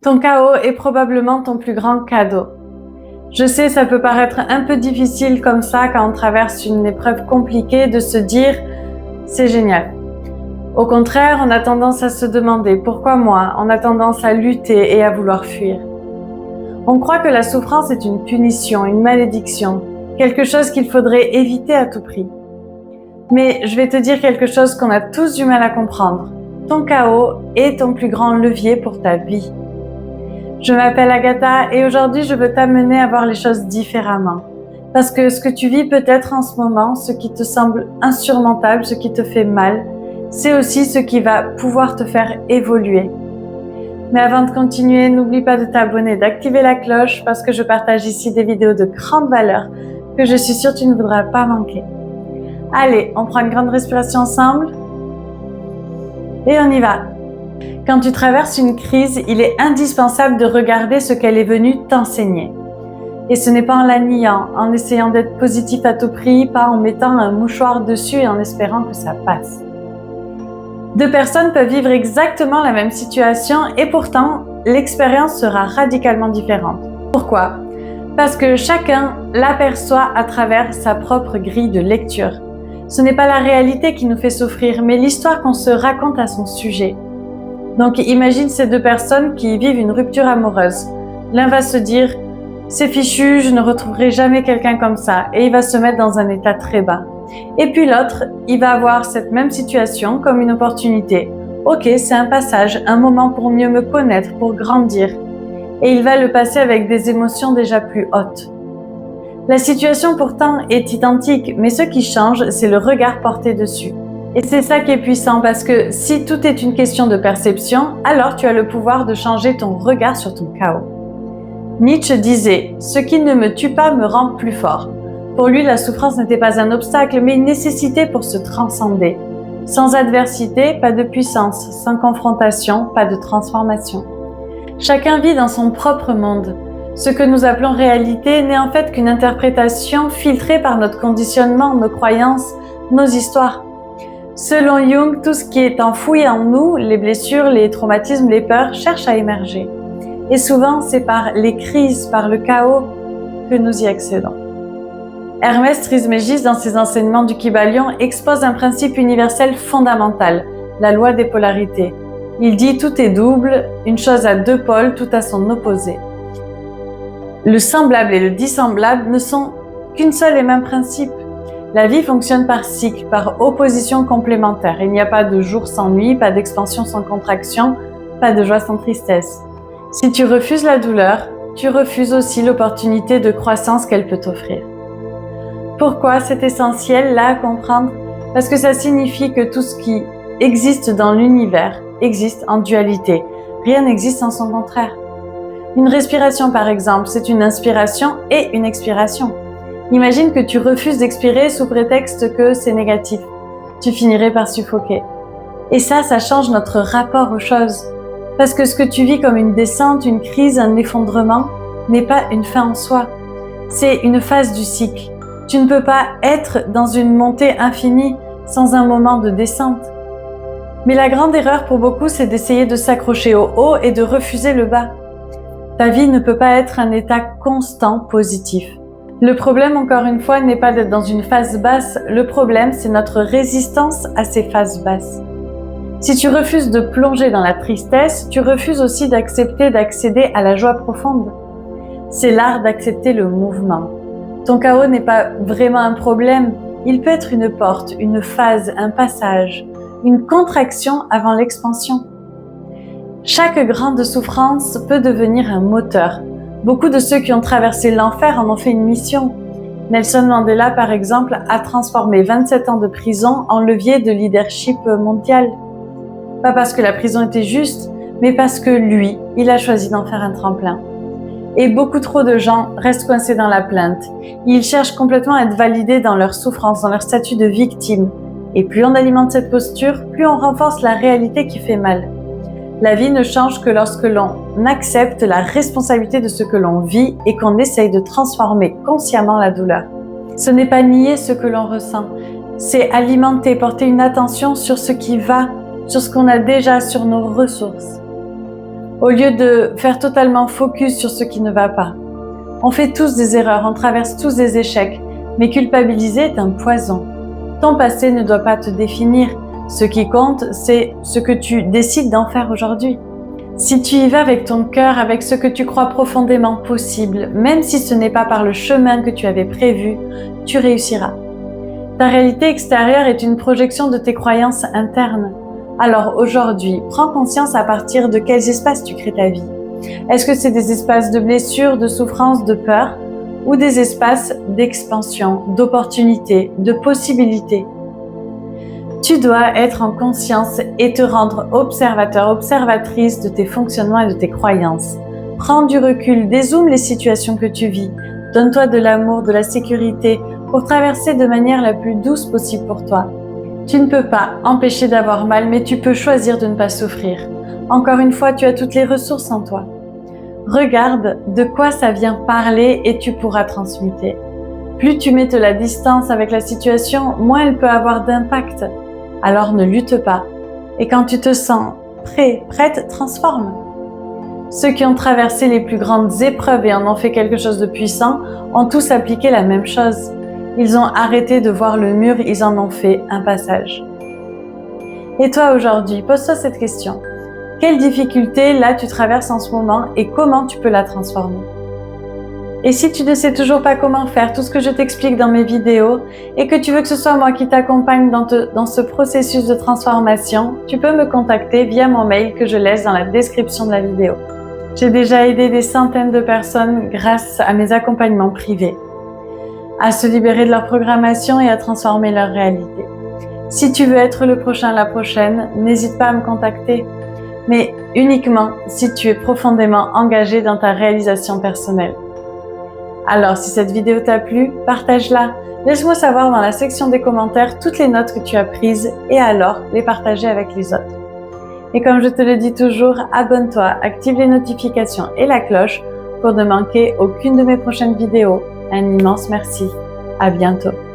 Ton chaos est probablement ton plus grand cadeau. Je sais, ça peut paraître un peu difficile comme ça quand on traverse une épreuve compliquée de se dire « c'est génial ». Au contraire, on a tendance à se demander « pourquoi moi ?» On a tendance à lutter et à vouloir fuir. On croit que la souffrance est une punition, une malédiction, quelque chose qu'il faudrait éviter à tout prix. Mais je vais te dire quelque chose qu'on a tous du mal à comprendre. Ton chaos est ton plus grand levier pour ta vie. Je m'appelle Agatha et aujourd'hui je veux t'amener à voir les choses différemment. Parce que ce que tu vis peut-être en ce moment, ce qui te semble insurmontable, ce qui te fait mal, c'est aussi ce qui va pouvoir te faire évoluer. Mais avant de continuer, n'oublie pas de t'abonner, d'activer la cloche parce que je partage ici des vidéos de grande valeur que je suis sûre que tu ne voudras pas manquer. Allez, on prend une grande respiration ensemble et on y va. Quand tu traverses une crise, il est indispensable de regarder ce qu'elle est venue t'enseigner. Et ce n'est pas en la niant, en essayant d'être positif à tout prix, pas en mettant un mouchoir dessus et en espérant que ça passe. Deux personnes peuvent vivre exactement la même situation et pourtant, l'expérience sera radicalement différente. Pourquoi ? Parce que chacun l'aperçoit à travers sa propre grille de lecture. Ce n'est pas la réalité qui nous fait souffrir, mais l'histoire qu'on se raconte à son sujet. Donc imagine ces deux personnes qui vivent une rupture amoureuse. L'un va se dire « c'est fichu, je ne retrouverai jamais quelqu'un comme ça » et il va se mettre dans un état très bas. Et puis l'autre, il va voir cette même situation comme une opportunité. Ok, c'est un passage, un moment pour mieux me connaître, pour grandir. Et il va le passer avec des émotions déjà plus hautes. La situation pourtant est identique, mais ce qui change, c'est le regard porté dessus. Et c'est ça qui est puissant parce que si tout est une question de perception, alors tu as le pouvoir de changer ton regard sur ton chaos. Nietzsche disait « Ce qui ne me tue pas me rend plus fort ». Pour lui, la souffrance n'était pas un obstacle, mais une nécessité pour se transcender. Sans adversité, pas de puissance. Sans confrontation, pas de transformation. Chacun vit dans son propre monde. Ce que nous appelons réalité n'est en fait qu'une interprétation filtrée par notre conditionnement, nos croyances, nos histoires. Selon Jung, tout ce qui est enfoui en nous, les blessures, les traumatismes, les peurs, cherche à émerger. Et souvent, c'est par les crises, par le chaos, que nous y accédons. Hermès Trismégiste, dans ses enseignements du Kybalion, expose un principe universel fondamental, la loi des polarités. Il dit « tout est double, une chose a deux pôles, tout a son opposé ». Le semblable et le dissemblable ne sont qu'une seule et même principe. La vie fonctionne par cycle, par opposition complémentaire. Il n'y a pas de jour sans nuit, pas d'expansion sans contraction, pas de joie sans tristesse. Si tu refuses la douleur, tu refuses aussi l'opportunité de croissance qu'elle peut t'offrir. Pourquoi c'est essentiel là à comprendre ? Parce que ça signifie que tout ce qui existe dans l'univers existe en dualité. Rien n'existe sans son contraire. Une respiration par exemple, c'est une inspiration et une expiration. Imagine que tu refuses d'expirer sous prétexte que c'est négatif. Tu finirais par suffoquer. Et ça change notre rapport aux choses. Parce que ce que tu vis comme une descente, une crise, un effondrement, n'est pas une fin en soi. C'est une phase du cycle. Tu ne peux pas être dans une montée infinie sans un moment de descente. Mais la grande erreur pour beaucoup, c'est d'essayer de s'accrocher au haut et de refuser le bas. Ta vie ne peut pas être un état constant positif. Le problème, encore une fois, n'est pas d'être dans une phase basse. Le problème, c'est notre résistance à ces phases basses. Si tu refuses de plonger dans la tristesse, tu refuses aussi d'accepter d'accéder à la joie profonde. C'est l'art d'accepter le mouvement. Ton chaos n'est pas vraiment un problème. Il peut être une porte, une phase, un passage, une contraction avant l'expansion. Chaque grande souffrance peut devenir un moteur. Beaucoup de ceux qui ont traversé l'enfer en ont fait une mission. Nelson Mandela, par exemple, a transformé 27 ans de prison en levier de leadership mondial. Pas parce que la prison était juste, mais parce que lui, il a choisi d'en faire un tremplin. Et beaucoup trop de gens restent coincés dans la plainte. Ils cherchent complètement à être validés dans leur souffrance, dans leur statut de victime. Et plus on alimente cette posture, plus on renforce la réalité qui fait mal. La vie ne change que lorsque l'on accepte la responsabilité de ce que l'on vit et qu'on essaye de transformer consciemment la douleur. Ce n'est pas nier ce que l'on ressent, c'est alimenter, porter une attention sur ce qui va, sur ce qu'on a déjà, sur nos ressources. au lieu de faire totalement focus sur ce qui ne va pas. On fait tous des erreurs, on traverse tous des échecs, mais culpabiliser est un poison. Ton passé ne doit pas te définir. Ce qui compte, c'est ce que tu décides d'en faire aujourd'hui. Si tu y vas avec ton cœur, avec ce que tu crois profondément possible, même si ce n'est pas par le chemin que tu avais prévu, tu réussiras. Ta réalité extérieure est une projection de tes croyances internes. Alors aujourd'hui, prends conscience à partir de quels espaces tu crées ta vie. Est-ce que c'est des espaces de blessures, de souffrance, de peur, ou des espaces d'expansion, d'opportunités, de possibilités? Tu dois être en conscience et te rendre observateur, observatrice de tes fonctionnements et de tes croyances. Prends du recul, dézoome les situations que tu vis. Donne-toi de l'amour, de la sécurité pour traverser de manière la plus douce possible pour toi. Tu ne peux pas empêcher d'avoir mal, mais tu peux choisir de ne pas souffrir. Encore une fois, tu as toutes les ressources en toi. Regarde de quoi ça vient parler et tu pourras transmuter. Plus tu mets de la distance avec la situation, moins elle peut avoir d'impact. Alors ne lutte pas. Et quand tu te sens prêt, prête, transforme. Ceux qui ont traversé les plus grandes épreuves et en ont fait quelque chose de puissant ont tous appliqué la même chose. Ils ont arrêté de voir le mur, ils en ont fait un passage. Et toi aujourd'hui, pose-toi cette question. Quelle difficulté là tu traverses en ce moment et comment tu peux la transformer? Et si tu ne sais toujours pas comment faire tout ce que je t'explique dans mes vidéos et que tu veux que ce soit moi qui t'accompagne dans ce processus de transformation, tu peux me contacter via mon mail que je laisse dans la description de la vidéo. J'ai déjà aidé des centaines de personnes grâce à mes accompagnements privés à se libérer de leur programmation et à transformer leur réalité. Si tu veux être le prochain, la prochaine, n'hésite pas à me contacter, mais uniquement si tu es profondément engagé dans ta réalisation personnelle. Alors, si cette vidéo t'a plu, partage-la. Laisse-moi savoir dans la section des commentaires toutes les notes que tu as prises et alors les partager avec les autres. Et comme je te le dis toujours, abonne-toi, active les notifications et la cloche pour ne manquer aucune de mes prochaines vidéos. Un immense merci. À bientôt.